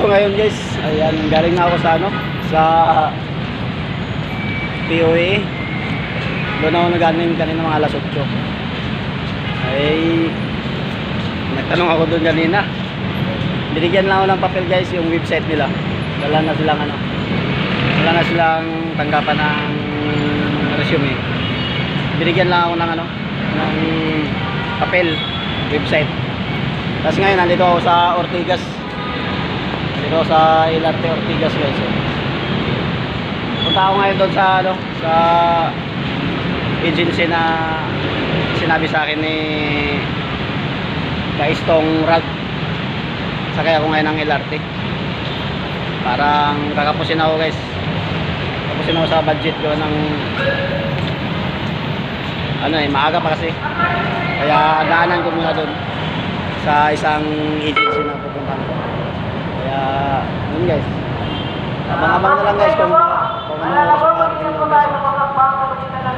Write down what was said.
ko ngayon guys. Ayan, galing na ako sa ano, sa POA. Doon ako nagaling kanina mga alas 8. Ay nagtanong ako doon kanina. Binigyan lang ako ng papel guys, yung website nila. Wala na silang ano, wala na silang tanggapan ng resume. Binigyan lang ako ng ano, ng papel, website. Tapos ngayon nandito ako sa Ortigas. Nandito ako sa LRT Ortigas guys. Punta ako ngayon doon sa ano, sa agency na sinabi sa akin ni Kaistong Rag. Sakay ako ngayon ng LRT. Parang kakapusin ako guys. Kapusin ako sa budget ko ng ano maaga pa kasi. Kaya daanan ko muna doon sa isang agency na pupuntahan ko. Kaya yun guys. Abang-abang na lang guys kung anong oras